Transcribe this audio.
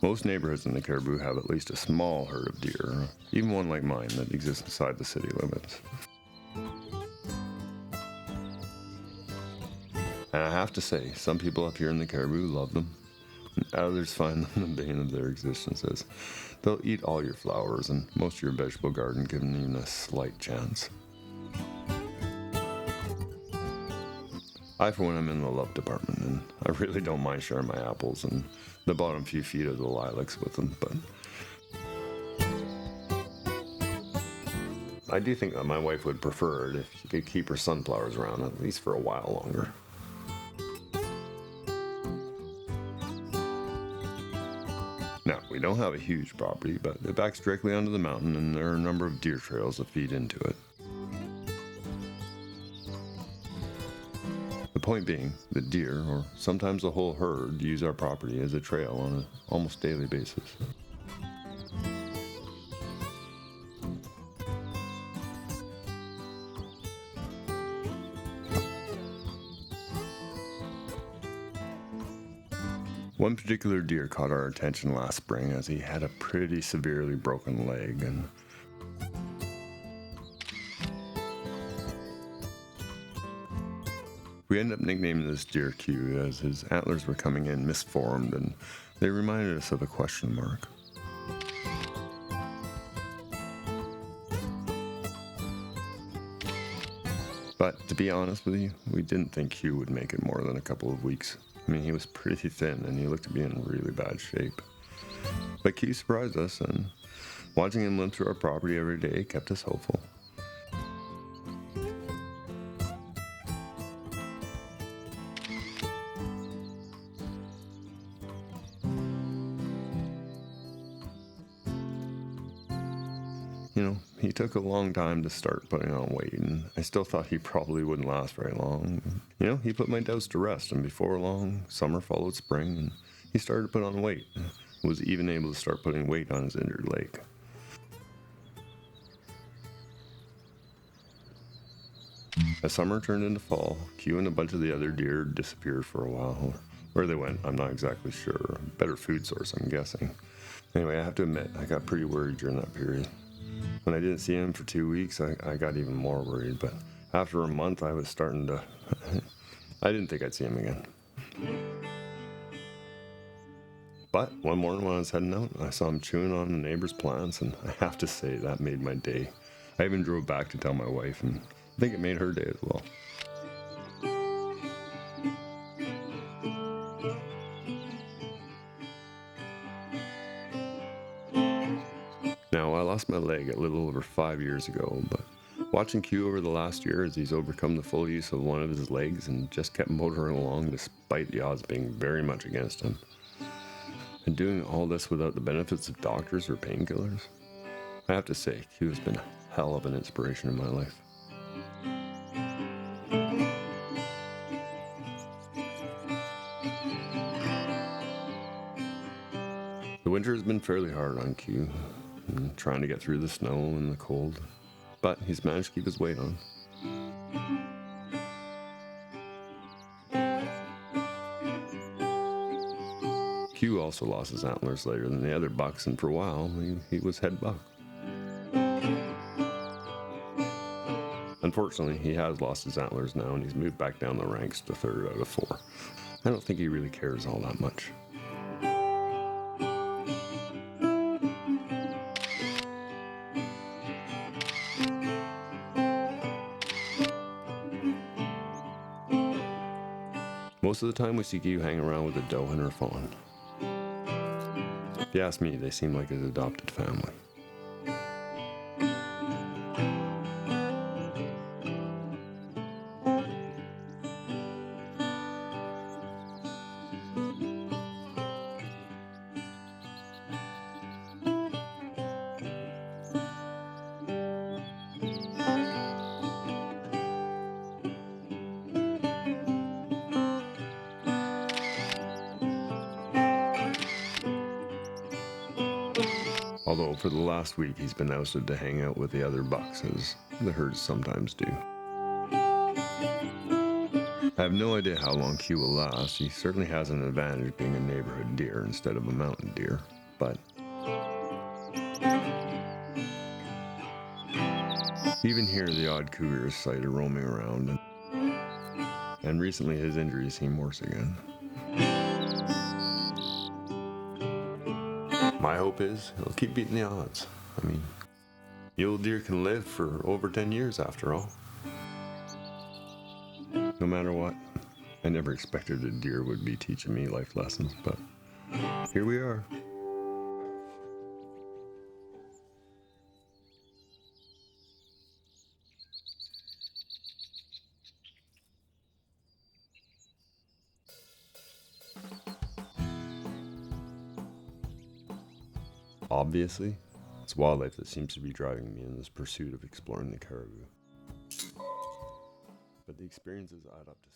Most neighborhoods in the Cariboo have at least a small herd of deer, even one like mine that exists inside the city limits. And I have to say, some people up here in the Cariboo love them, and others find them the bane of their existences. They'll eat all your flowers and most of your vegetable garden given even a slight chance. I, for one, am in the love department, and I really don't mind sharing my apples and the bottom few feet of the lilacs with them, but I do think that my wife would prefer it if she could keep her sunflowers around at least for a while longer. Now, we don't have a huge property, but it backs directly onto the mountain, and there are a number of deer trails that feed into it. The point being, the deer, or sometimes the whole herd, use our property as a trail on an almost daily basis. One particular deer caught our attention last spring as he had a pretty severely broken leg, and we ended up nicknaming this deer Q as his antlers were coming in misformed and they reminded us of a question mark. But to be honest with you, we didn't think Q would make it more than a couple of weeks. I mean, he was pretty thin and he looked to be in really bad shape. But Q surprised us, and watching him limp through our property every day kept us hopeful. He took a long time to start putting on weight, and I still thought he probably wouldn't last very long. He put my doubts to rest, and before long, summer followed spring, and he started to put on weight. Was even able to start putting weight on his injured leg. As summer turned into fall, Q and a bunch of the other deer disappeared for a while. Where they went, I'm not exactly sure. Better food source, I'm guessing. Anyway, I have to admit, I got pretty worried during that period. When I didn't see him for 2 weeks, I got even more worried, but after a month, I was starting to... I didn't think I'd see him again. But one morning when I was heading out, I saw him chewing on the neighbor's plants, and I have to say, that made my day. I even drove back to tell my wife, and I think it made her day as well. Now, I lost my leg a little over 5 years ago, but watching Q over the last year as he's overcome the full use of one of his legs and just kept motoring along despite the odds being very much against him. And doing all this without the benefits of doctors or painkillers, I have to say, Q has been a hell of an inspiration in my life. The winter has been fairly hard on Q, trying to get through the snow and the cold, but he's managed to keep his weight on. Q also lost his antlers later than the other bucks, and for a while he was head buck. Unfortunately, he has lost his antlers now, and he's moved back down the ranks to 3rd out of 4. I don't think he really cares all that much. Most of the time we see Q hang around with a doe and her fawn. If you ask me, they seem like his adopted family. Although for the last week he's been ousted to hang out with the other bucks, as the herds sometimes do. I have no idea how long Q will last. He certainly has an advantage being a neighborhood deer instead of a mountain deer, but even here the odd cougar is sighted roaming around, and recently his injuries seem worse again. My hope is he'll keep beating the odds. I mean, the old deer can live for over 10 years after all. No matter what, I never expected a deer would be teaching me life lessons, but here we are. Obviously, it's wildlife that seems to be driving me in this pursuit of exploring the Cariboo. But the experiences add up to